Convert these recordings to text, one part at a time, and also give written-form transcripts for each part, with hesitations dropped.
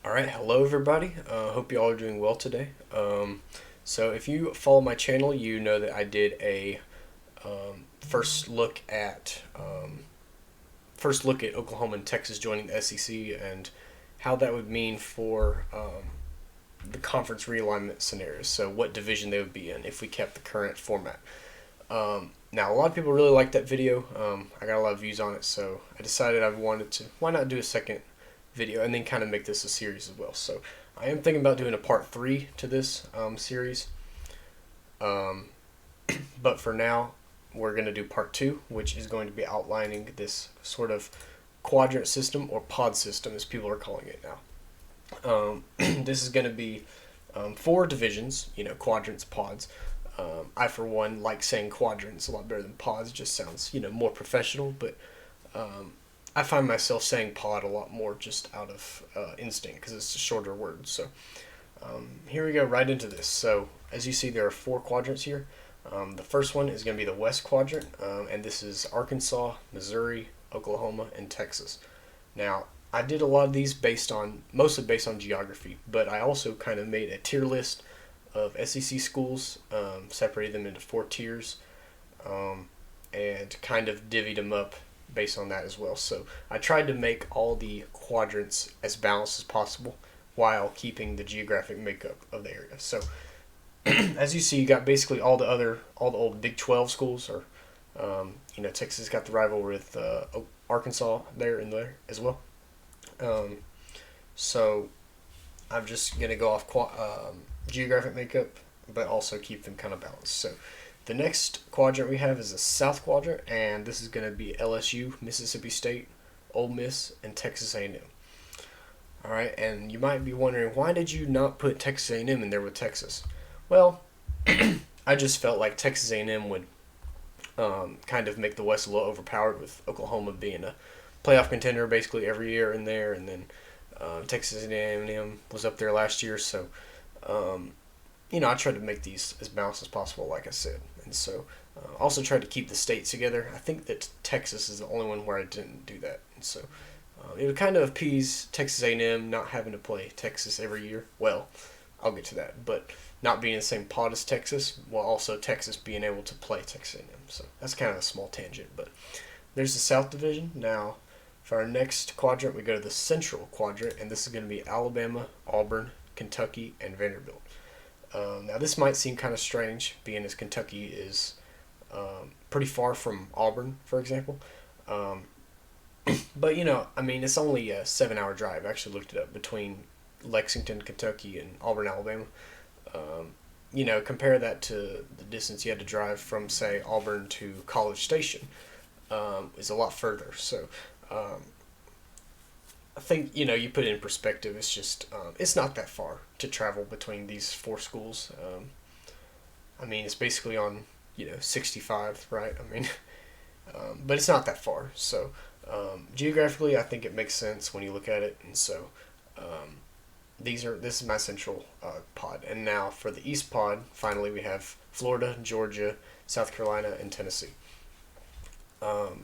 All right, hello everybody. Hope you all are doing well today. So if you follow my channel, you know that I did a first look at Oklahoma and Texas joining the SEC and how that would mean for the conference realignment scenarios. So what division they would be in if we kept the current format. Now a lot of people really liked that video. I got a lot of views on it, so I decided I wanted to. Why not do a second video and then kind of make this a series as well. So I am thinking about doing a part 3 to this series. But for now, we're going to do part 2, which is going to be outlining this sort of quadrant system or pod system as people are calling it now. This is going to be 4 divisions, quadrants, pods. I, for one, like saying quadrants a lot better than pods. It just sounds, more professional, but I find myself saying pod a lot more just out of instinct because it's a shorter word. So here we go right into this. So as you see, there are 4 quadrants here. The first one is going to be the West Quadrant, and this is Arkansas, Missouri, Oklahoma, and Texas. Now, I did a lot of these mostly based on geography, but I also kind of made a tier list of SEC schools, separated them into 4 tiers, and kind of divvied them up based on that as well. So I tried to make all the quadrants as balanced as possible while keeping the geographic makeup of the area. So as you see, you got basically all the old Big 12 schools, or Texas got the rival with Arkansas there as well. So I'm just gonna go off geographic makeup, but also keep them kind of balanced. So the next quadrant we have is the South Quadrant, and this is going to be LSU, Mississippi State, Ole Miss, and Texas A&M. All right, and you might be wondering, why did you not put Texas A&M in there with Texas? Well, I just felt like Texas A&M would kind of make the West a little overpowered, with Oklahoma being a playoff contender basically every year in there, and then Texas A&M was up there last year, so I tried to make these as balanced as possible, like I said. And so also tried to keep the states together. I think that Texas is the only one where I didn't do that. And so it would kind of appease Texas A&M not having to play Texas every year. Well, I'll get to that. But not being in the same pod as Texas, while also Texas being able to play Texas A&M. So that's kind of a small tangent. But there's the South Division. Now, for our next quadrant, we go to the Central Quadrant. And this is going to be Alabama, Auburn, Kentucky, and Vanderbilt. Now this might seem kind of strange, being as Kentucky is pretty far from Auburn, for example. But it's only a 7-hour drive. I actually looked it up, between Lexington, Kentucky, and Auburn, Alabama. Compare that to the distance you had to drive from, say, Auburn to College Station. Is a lot further. So I think you put it in perspective. It's just it's not that far to travel between these 4 schools. It's basically on 65, right? But it's not that far. So geographically, I think it makes sense when you look at it. And so this is my central pod. And now for the East pod, finally we have Florida, Georgia, South Carolina, and Tennessee. And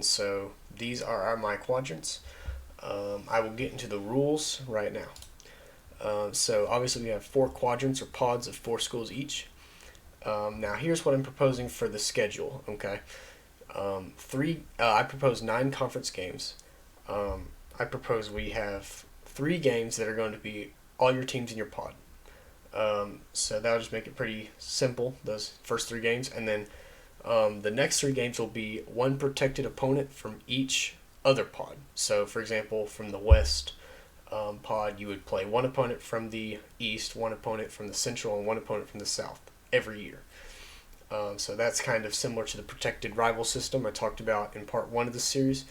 so these are my quadrants. I will get into the rules right now. So obviously we have 4 quadrants or pods of 4 schools each. Now here's what I'm proposing for the schedule. Okay, I propose 9 conference games. I propose we have 3 games that are going to be all your teams in your pod. So that'll just make it pretty simple, those first 3 games, and then the next 3 games will be 1 protected opponent from each other pod. So, for example, from the West pod, you would play 1 opponent from the East, 1 opponent from the Central, and 1 opponent from the South every year. So that's kind of similar to the protected rival system I talked about in part 1 of the series.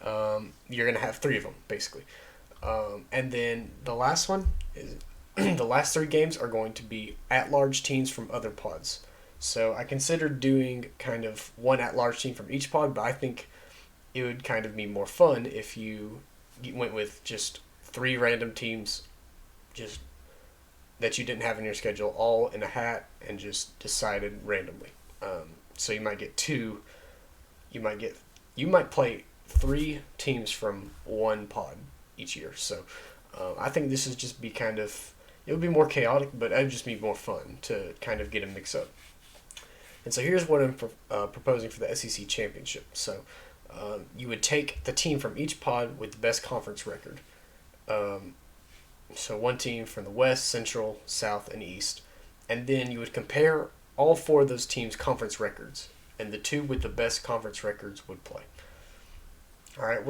You're going to have 3 of them, basically. And then the last one is the last 3 games are going to be at-large teams from other pods. So I considered doing kind of 1 at-large team from each pod, but I think it would kind of be more fun if you went with just 3 random teams just that you didn't have in your schedule, all in a hat, and just decided randomly. So you might get 2. You might play 3 teams from 1 pod each year. So I think this would just be it would be more chaotic, but it would just be more fun to kind of get a mix up. And so here's what I'm proposing for the SEC championship. So you would take the team from each pod with the best conference record. Um, so one team from the West, Central, South, and East. And then you would compare all four of those teams' conference records. And the two with the best conference records would play. All right,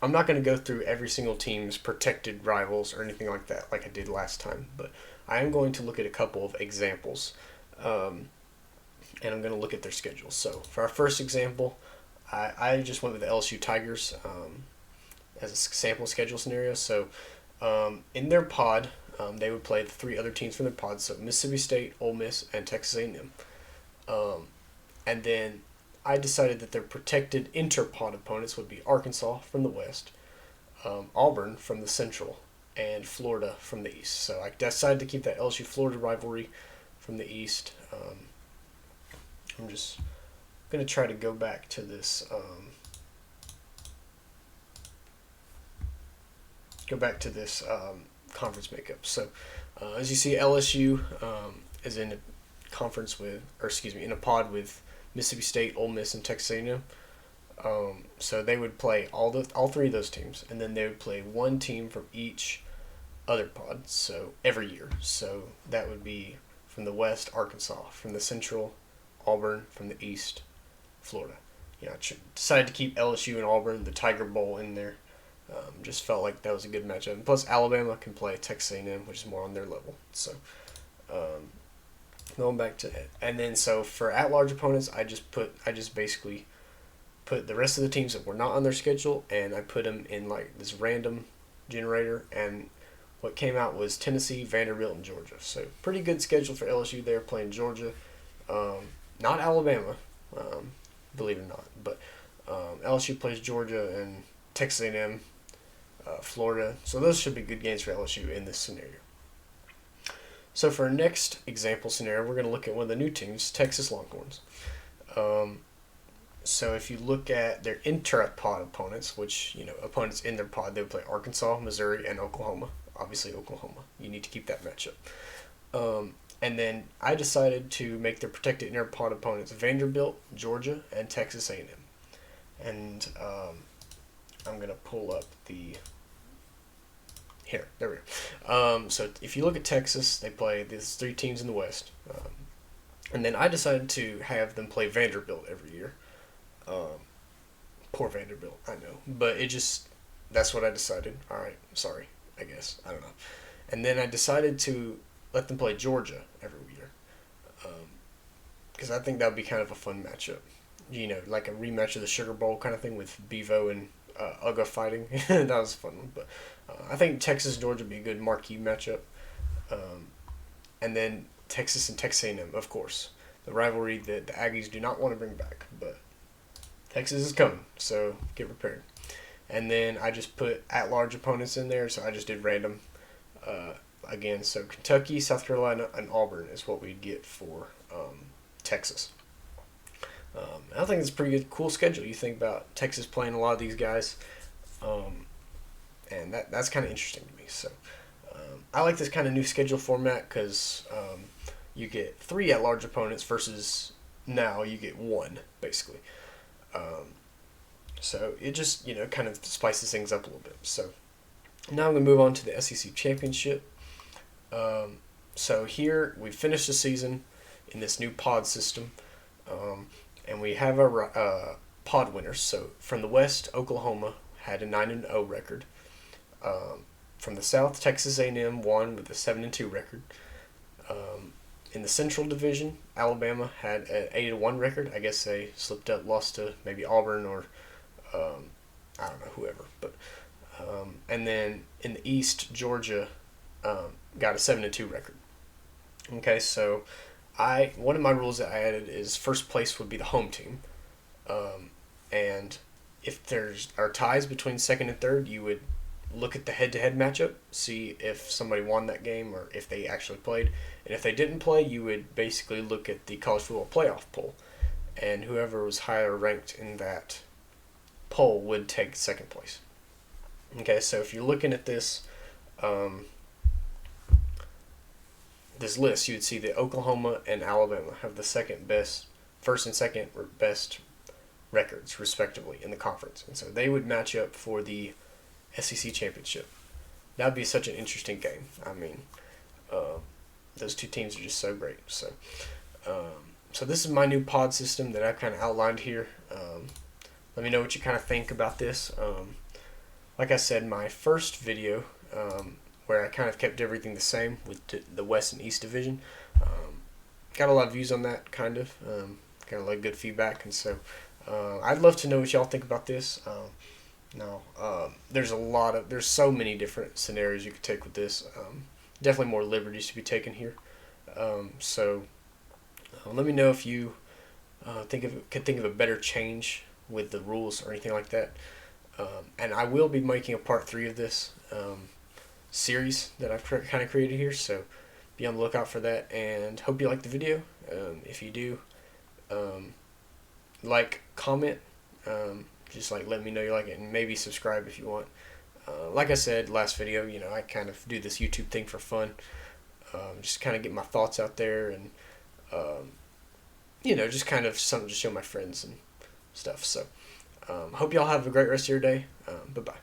I'm not gonna go through every single team's protected rivals or anything like that, like I did last time. But I am going to look at a couple of examples, and I'm going to look at their schedules. So for our first example, I just went with the LSU Tigers as a sample schedule scenario. So in their pod, they would play the three other teams from their pod, so Mississippi State, Ole Miss, and Texas A&M. And then I decided that their protected inter-pod opponents would be Arkansas from the West, Auburn from the Central, and Florida from the East. So I decided to keep that LSU-Florida rivalry from the East. I'm just going to try to go back to this conference makeup. So as you see, LSU is in a conference in a pod with Mississippi State, Ole Miss, and Texas A&M. So they would play all three of those teams, and then they would play one team from each other pod. So every year. So that would be from the West, Arkansas, from the Central, Auburn, from the East, Florida. I decided to keep LSU and Auburn, the Tiger Bowl, in there. Just felt like that was a good matchup. And plus, Alabama can play Texas A&M, which is more on their level. So going back to it, and then so for at-large opponents, I just basically put the rest of the teams that were not on their schedule, and I put them in like this random generator, and what came out was Tennessee, Vanderbilt, and Georgia. So pretty good schedule for LSU there, playing Georgia. Not Alabama, believe it or not, but LSU plays Georgia and Texas A&M, Florida. So those should be good games for LSU in this scenario. So for our next example scenario, we're going to look at one of the new teams, Texas Longhorns. So if you look at their intra-pod opponents, which, opponents in their pod, they would play Arkansas, Missouri, and Oklahoma. Obviously Oklahoma. You need to keep that matchup. And then I decided to make their protected inter-pod opponents Vanderbilt, Georgia, and Texas A&M. And I'm going to pull up here, there we go. So if you look at Texas, they play these three teams in the West. And then I decided to have them play Vanderbilt every year. Poor Vanderbilt, I know. But that's what I decided. All right, sorry, I guess. I don't know. And then I decided to let them play Georgia every year. Because I think that would be kind of a fun matchup. Like a rematch of the Sugar Bowl kind of thing with Bevo and Uga fighting. That was a fun one. But I think Texas Georgia would be a good marquee matchup. And then Texas and Texas A&M, of course. The rivalry that the Aggies do not want to bring back. But Texas is coming, so get prepared. And then I just put at-large opponents in there, so I just did random. Again, so Kentucky, South Carolina, and Auburn is what we'd get for Texas. I think it's a pretty good, cool schedule. You think about Texas playing a lot of these guys, and that's kind of interesting to me. So I like this kind of new schedule format because you get 3 at-large opponents versus now you get 1, basically. So it just, kind of spices things up a little bit. So now I'm going to move on to the SEC Championship. So here we finished the season in this new pod system, and we have our pod winners. So from the West, Oklahoma had a 9-0 record. From the South, Texas A&M won with a 7-2 record. In the Central Division, Alabama had an 8-1 record. I guess they slipped up, lost to maybe Auburn or I don't know, whoever. But and then in the East, Georgia got a 7-2 record. Okay, so one of my rules that I added is first place would be the home team, and if there's are ties between second and third, you would look at the head-to-head matchup, see if somebody won that game or if they actually played, and if they didn't play, you would basically look at the college football playoff poll, and whoever was higher ranked in that poll would take second place. Okay, so if you're looking at this, um, this list, you would see that Oklahoma and Alabama have the first and second best records, respectively, in the conference. And so they would match up for the SEC championship. That would be such an interesting game. I mean, those two teams are just so great. So this is my new pod system that I've kind of outlined here. Let me know what you kind of think about this. Like I said, my first video, where I kind of kept everything the same with the West and East Division, got a lot of views on that, kind of. Got a lot of good feedback, and so I'd love to know what y'all think about this. There's so many different scenarios you could take with this. Definitely more liberties to be taken here. Let me know if you could think of a better change with the rules or anything like that. And I will be making a part 3 of this series that I've kind of created here, so be on the lookout for that. And hope you like the video. If you do, comment, just let me know you like it, and maybe subscribe if you want. Like I said last video, I kind of do this YouTube thing for fun, just kind of get my thoughts out there, and just kind of something to show my friends and stuff. So hope y'all have a great rest of your day. Bye bye.